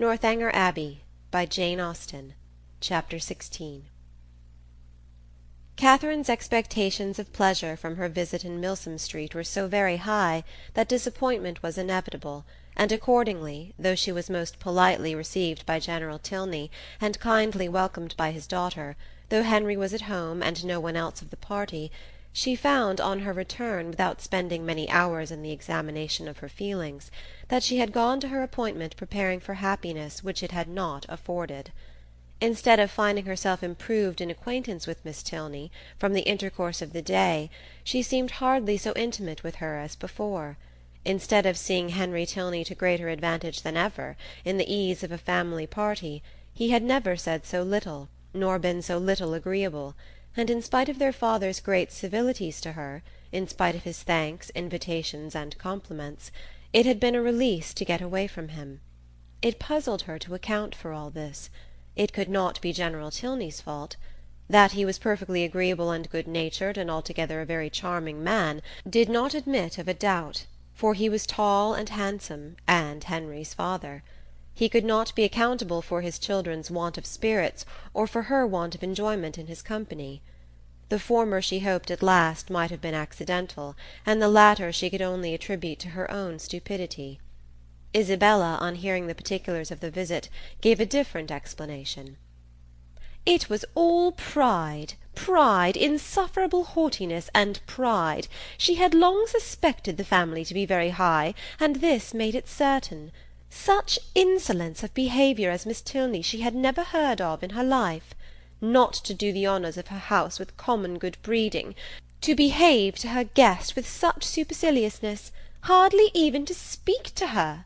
Northanger Abbey by Jane Austen. Chapter 16. Catherine's expectations of pleasure from her visit in Milsom Street were so very high that disappointment was inevitable, and accordingly, though she was most politely received by General Tilney, and kindly welcomed by his daughter, though Henry was at home and no one else of the party, she found, on her return, without spending many hours in the examination of her feelings, that she had gone to her appointment preparing for happiness which it had not afforded. Instead of finding herself improved in acquaintance with Miss Tilney, from the intercourse of the day, she seemed hardly so intimate with her as before. Instead of seeing Henry Tilney to greater advantage than ever, in the ease of a family party, he had never said so little, nor been so little agreeable, and in spite of their father's great civilities to her, in spite of his thanks, invitations, and compliments, it had been a release to get away from him. It puzzled her to account for all this. It could not be General Tilney's fault. That he was perfectly agreeable and good-natured, and altogether a very charming man, did not admit of a doubt, for he was tall and handsome, and Henry's father. He could not be accountable for his children's want of spirits, or for her want of enjoyment in his company. The former she hoped at last might have been accidental, and the latter she could only attribute to her own stupidity. Isabella, on hearing the particulars of the visit, gave a different explanation. "It was all pride, insufferable haughtiness and pride. She had long suspected the family to be very high, and this made it certain. Such insolence of behaviour as Miss Tilney she had never heard of in her life. Not to do the honours of her house with common good breeding, to behave to her guest with such superciliousness, hardly even to speak to her."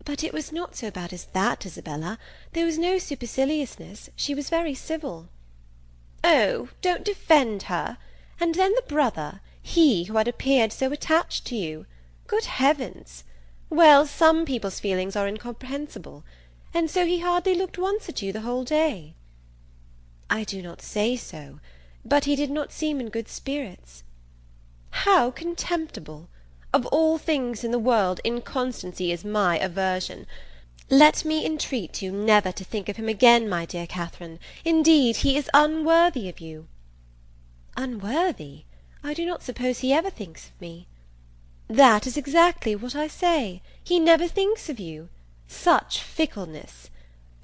"But it was not so bad as that, Isabella. There was no superciliousness. She was very civil." "Oh, don't defend her. And then the brother, he who had appeared so attached to you. Good heavens! Well, some people's feelings are incomprehensible. And so he hardly looked once at you the whole day." "I do not say so, but he did not seem in good spirits." "How contemptible! Of all things in the world, inconstancy is my aversion. Let me entreat you never to think of him again, my dear Catherine. Indeed, he is unworthy of you." "Unworthy? I do not suppose he ever thinks of me." "That is exactly what I say. He never thinks of you. Such fickleness!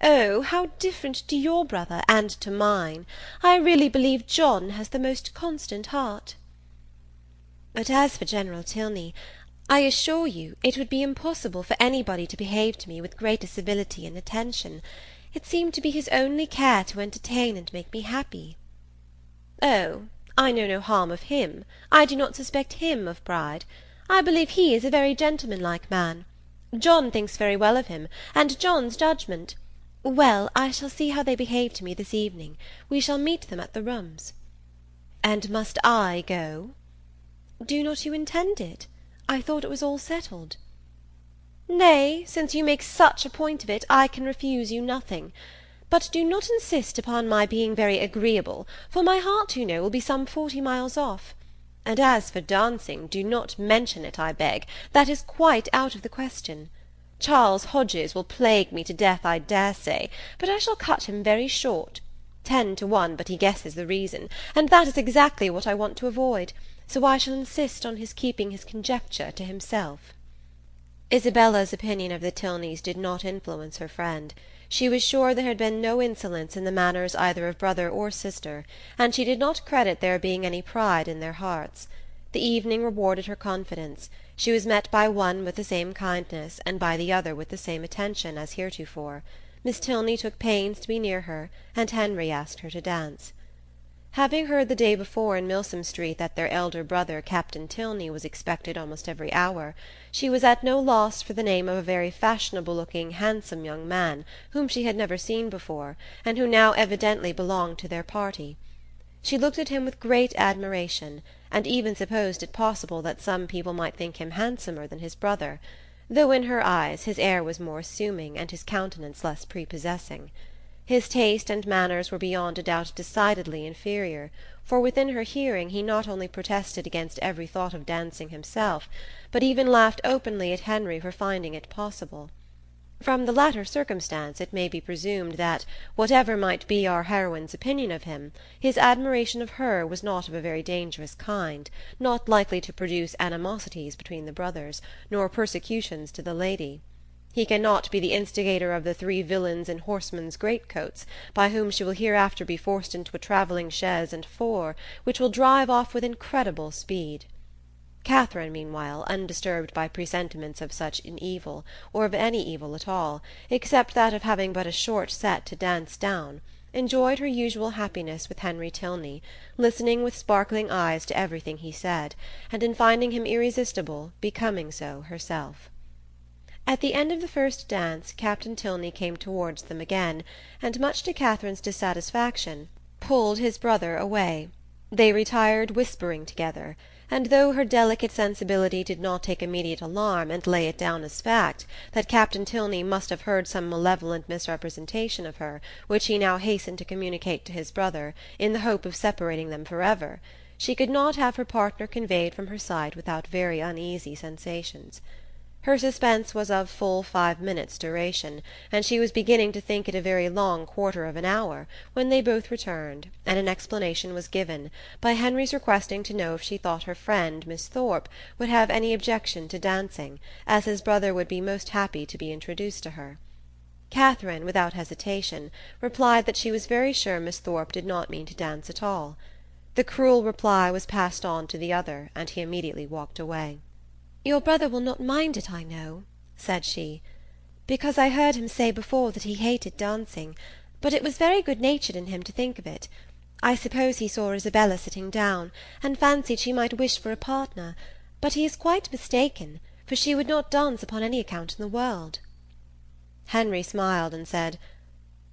Oh, how different to your brother and to mine! I really believe John has the most constant heart." "But as for General Tilney, I assure you it would be impossible for anybody to behave to me with greater civility and attention. It seemed to be his only care to entertain and make me happy." "Oh, I know no harm of him. I do not suspect him of pride. I believe he is a very gentlemanlike man. John thinks very well of him, and John's judgment— Well, I shall see how they behave to me this evening. We shall meet them at the rooms." "And must I go?" "Do not you intend it? I thought it was all settled." "Nay, since you make such a point of it, I can refuse you nothing. But do not insist upon my being very agreeable, for my heart, you know, will be some 40 miles off. And as for dancing, do not mention it, I beg. That is quite out of the question. Charles Hodges will plague me to death, I dare say, but I shall cut him very short. 10 to 1, but he guesses the reason, and that is exactly what I want to avoid, so I shall insist on his keeping his conjecture to himself." Isabella's opinion of the Tilneys did not influence her friend. She was sure there had been no insolence in the manners either of brother or sister, and she did not credit there being any pride in their hearts. The evening rewarded her confidence. She was met by one with the same kindness, and by the other with the same attention, as heretofore. Miss Tilney took pains to be near her, and Henry asked her to dance. Having heard the day before in Milsom Street that their elder brother, Captain Tilney, was expected almost every hour, she was at no loss for the name of a very fashionable-looking, handsome young man, whom she had never seen before, and who now evidently belonged to their party. She looked at him with great admiration, and even supposed it possible that some people might think him handsomer than his brother, though in her eyes his air was more assuming, and his countenance less prepossessing. His taste and manners were beyond a doubt decidedly inferior, for within her hearing he not only protested against every thought of dancing himself, but even laughed openly at Henry for finding it possible. From the latter circumstance it may be presumed that, whatever might be our heroine's opinion of him, his admiration of her was not of a very dangerous kind, not likely to produce animosities between the brothers, nor persecutions to the lady. He cannot be the instigator of the 3 villains in horsemen's greatcoats, by whom she will hereafter be forced into a travelling chaise and 4, which will drive off with incredible speed. Catherine, meanwhile, undisturbed by presentiments of such an evil, or of any evil at all, except that of having but a short set to dance down, enjoyed her usual happiness with Henry Tilney, listening with sparkling eyes to everything he said, and in finding him irresistible, becoming so herself. At the end of the first dance Captain Tilney came towards them again, and, much to Catherine's dissatisfaction, pulled his brother away. They retired whispering together, and though her delicate sensibility did not take immediate alarm, and lay it down as fact, that Captain Tilney must have heard some malevolent misrepresentation of her, which he now hastened to communicate to his brother, in the hope of separating them forever, she could not have her partner conveyed from her sight without very uneasy sensations. Her suspense was of full 5 minutes' duration, and she was beginning to think it a very long quarter of an hour, when they both returned, and an explanation was given, by Henry's requesting to know if she thought her friend, Miss Thorpe, would have any objection to dancing, as his brother would be most happy to be introduced to her. Catherine, without hesitation, replied that she was very sure Miss Thorpe did not mean to dance at all. The cruel reply was passed on to the other, and he immediately walked away. "Your brother will not mind it, I know," said she, "because I heard him say before that he hated dancing, but it was very good-natured in him to think of it. I suppose he saw Isabella sitting down, and fancied she might wish for a partner, but he is quite mistaken, for she would not dance upon any account in the world." Henry smiled and said,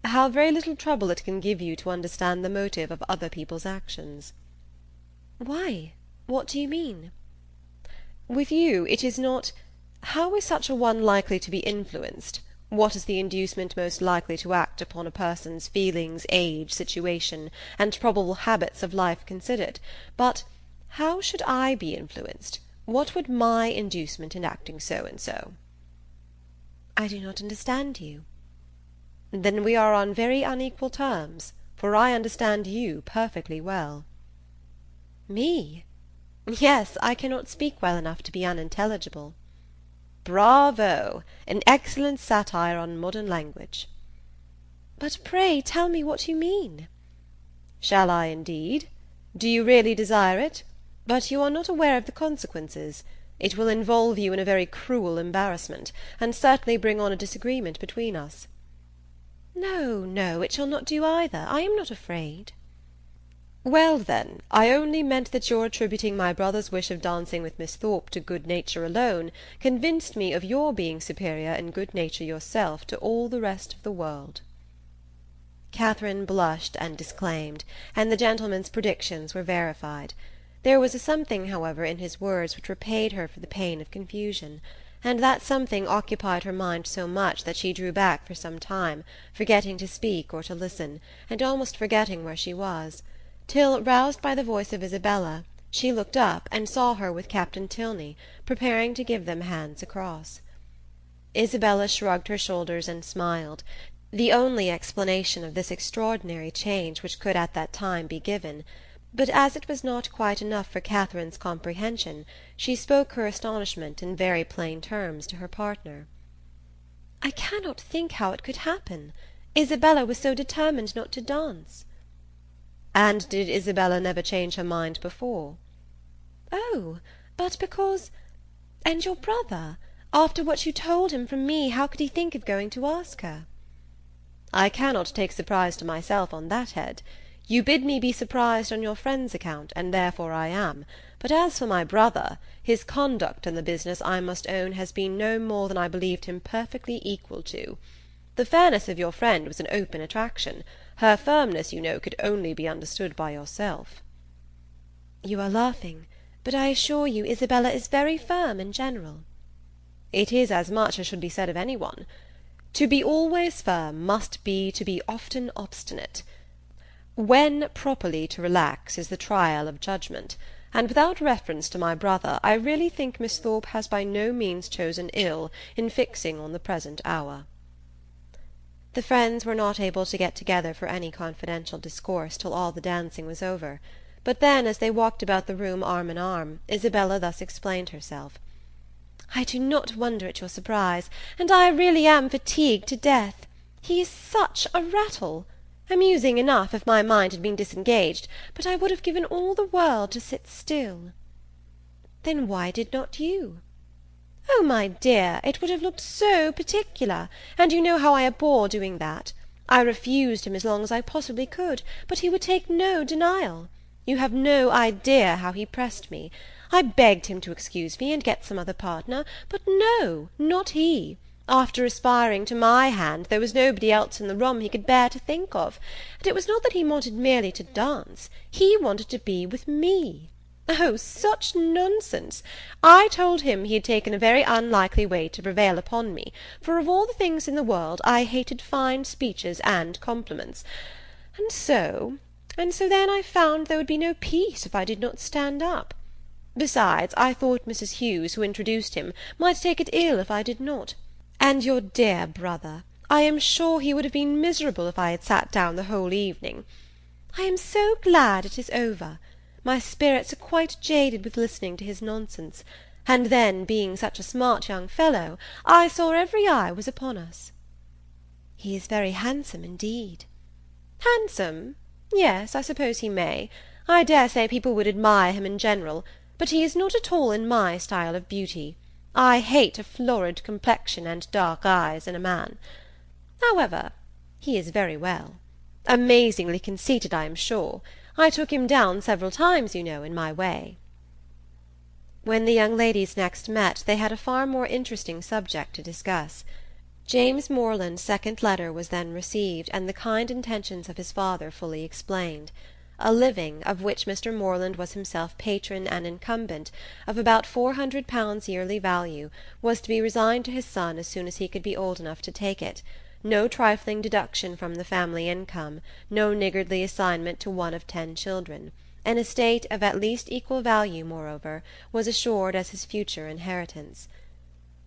"How very little trouble it can give you to understand the motive of other people's actions." "Why? What do you mean?" "With you it is not, how is such a one likely to be influenced, what is the inducement most likely to act upon a person's feelings, age, situation, and probable habits of life considered, but how should I be influenced, what would my inducement in acting so and so?" "I do not understand you." "Then we are on very unequal terms, for I understand you perfectly well." "Me? Yes, I cannot speak well enough to be unintelligible." "Bravo! An excellent satire on modern language." "But pray tell me what you mean." "Shall I indeed? Do you really desire it? But you are not aware of the consequences. It will involve you in a very cruel embarrassment, and certainly bring on a disagreement between us." "No, no, it shall not do either. I am not afraid." "Well, then, I only meant that your attributing my brother's wish of dancing with Miss Thorpe to good nature alone convinced me of your being superior in good nature yourself to all the rest of the world." Catherine blushed and disclaimed, and the gentleman's predictions were verified. There was a something, however, in his words which repaid her for the pain of confusion, and that something occupied her mind so much that she drew back for some time, forgetting to speak or to listen, and almost forgetting where she was, till, roused by the voice of Isabella, she looked up and saw her with Captain Tilney, preparing to give them hands across. Isabella shrugged her shoulders and smiled, the only explanation of this extraordinary change which could at that time be given, but as it was not quite enough for Catherine's comprehension, she spoke her astonishment in very plain terms to her partner. "I cannot think how it could happen. Isabella was so determined not to dance." "And did Isabella never change her mind before?" "Oh, but because— And your brother, after what you told him from me, how could he think of going to ask her?" "I cannot take surprise to myself on that head. You bid me be surprised on your friend's account, and therefore I am. But as for my brother, his conduct in the business, I must own, has been no more than I believed him perfectly equal to. The fairness of your friend was an open attraction. Her firmness, you know, could only be understood by yourself." "You are laughing, but I assure you Isabella is very firm in general." "It is as much as should be said of any one. To be always firm must be to be often obstinate. When properly to relax is the trial of judgment. and without reference to my brother, I really think Miss Thorpe has by no means chosen ill in fixing on the present hour." The friends were not able to get together for any confidential discourse till all the dancing was over; but then, as they walked about the room arm in arm, Isabella thus explained herself. "I do not wonder at your surprise, and I really am fatigued to death. He is such a rattle! Amusing enough if my mind had been disengaged, but I would have given all the world to sit still." "Then why did not you?" "Oh, my dear, it would have looked so particular, and you know how I abhor doing that. I refused him as long as I possibly could, but he would take no denial. You have no idea how he pressed me. I begged him to excuse me and get some other partner, but no, not he. After aspiring to my hand, there was nobody else in the room he could bear to think of, and it was not that he wanted merely to dance, he wanted to be with me. Oh, such nonsense! I told him he had taken a very unlikely way to prevail upon me, for of all the things in the world I hated fine speeches and compliments. And so then I found there would be no peace if I did not stand up. Besides, I thought Mrs. Hughes, who introduced him, might take it ill if I did not. And your dear brother, I am sure he would have been miserable if I had sat down the whole evening. I am so glad it is over. My spirits are quite jaded with listening to his nonsense, and then, being such a smart young fellow, I saw every eye was upon us." "He is very handsome indeed." "Handsome? Yes, I suppose he may. I dare say people would admire him in general, but he is not at all in my style of beauty. I hate a florid complexion and dark eyes in a man. However, he is very well. Amazingly conceited, I am sure. I took him down several times, you know, in my way." When the young ladies next met, they had a far more interesting subject to discuss. James Moreland's second letter was then received, and the kind intentions of his father fully explained. A living, of which Mr. Moreland was himself patron and incumbent, of about £400 yearly value, was to be resigned to his son as soon as he could be old enough to take it. No trifling deduction from the family income, no niggardly assignment to one of 10 children. An estate of at least equal value, moreover, was assured as his future inheritance.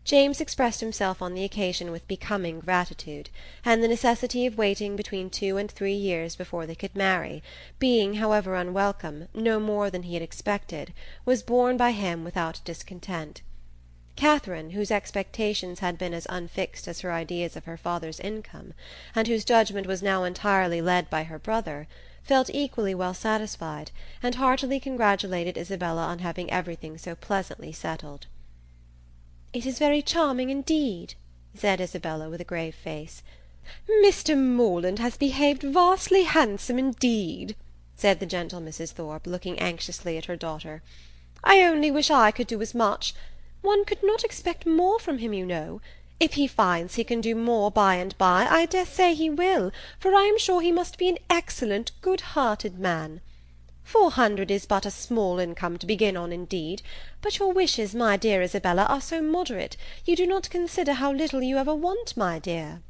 James expressed himself on the occasion with becoming gratitude, and the necessity of waiting between 2 and 3 years before they could marry, being, however unwelcome, no more than he had expected, was borne by him without discontent. Catherine, whose expectations had been as unfixed as her ideas of her father's income, and whose judgment was now entirely led by her brother, felt equally well satisfied, and heartily congratulated Isabella on having everything so pleasantly settled. "It is very charming indeed," said Isabella with a grave face. "Mr. Moreland has behaved vastly handsome indeed," said the gentle Mrs. Thorpe, looking anxiously at her daughter. "I only wish I could do as much. One could not expect more from him, you know. If he finds he can do more by and by, I dare say he will, for I am sure he must be an excellent, good-hearted man. 400 is but a small income to begin on indeed, but your wishes, my dear Isabella, are so moderate, you do not consider how little you ever want, my dear."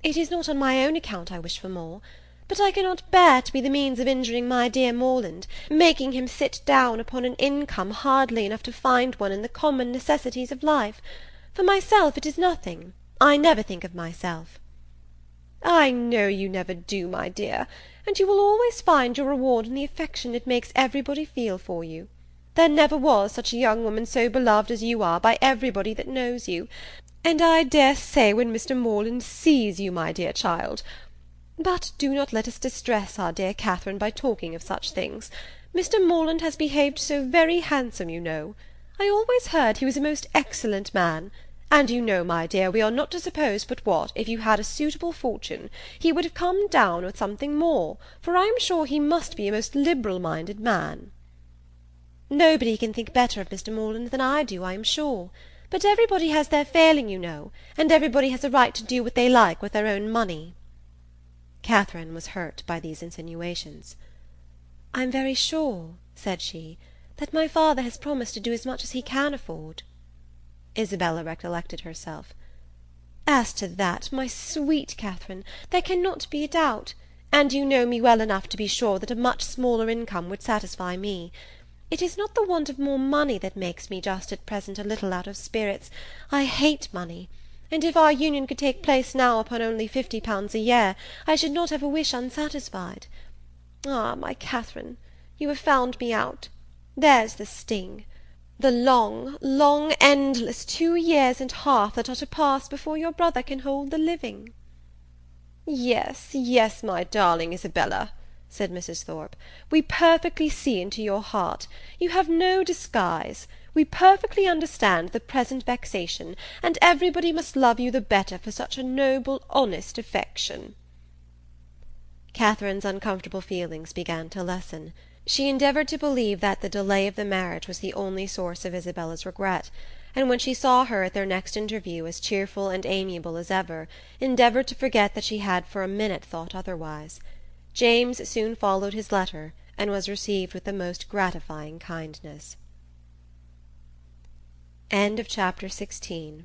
"It is not on my own account I wish for more, but I cannot bear to be the means of injuring my dear Moreland, making him sit down upon an income hardly enough to find one in the common necessities of life. For myself it is nothing. I never think of myself." "I know you never do, my dear, and you will always find your reward in the affection it makes everybody feel for you. There never was such a young woman so beloved as you are by everybody that knows you, and I dare say when Mr. Moreland sees you, my dear child. But do not let us distress our dear Catherine by talking of such things. Mr. Moreland has behaved so very handsome, you know. I always heard he was a most excellent man. And you know, my dear, we are not to suppose but what, if you had a suitable fortune, he would have come down with something more, for I am sure he must be a most liberal-minded man." "Nobody can think better of Mr. Moreland than I do, I am sure. But everybody has their failing, you know, and everybody has a right to do what they like with their own money." Catherine was hurt by these insinuations. "I am very sure," said she, "that my father has promised to do as much as he can afford." Isabella recollected herself. "As to that, my sweet Catherine, there cannot be a doubt, and you know me well enough to be sure that a much smaller income would satisfy me. It is not the want of more money that makes me just at present a little out of spirits. I hate money, and if our union could take place now upon only £50 a year, I should not have a wish unsatisfied. Ah, my Catherine, you have found me out. There's the sting. The long, long, endless 2 years and half that are to pass before your brother can hold the living." "Yes, yes, my darling Isabella," said Mrs. Thorpe, "we perfectly see into your heart. You have no disguise. We perfectly understand the present vexation, and everybody must love you the better for such a noble, honest affection." Catherine's uncomfortable feelings began to lessen. She endeavoured to believe that the delay of the marriage was the only source of Isabella's regret, and when she saw her at their next interview as cheerful and amiable as ever, endeavoured to forget that she had for a minute thought otherwise. James soon followed his letter, and was received with the most gratifying kindness. Chapter 17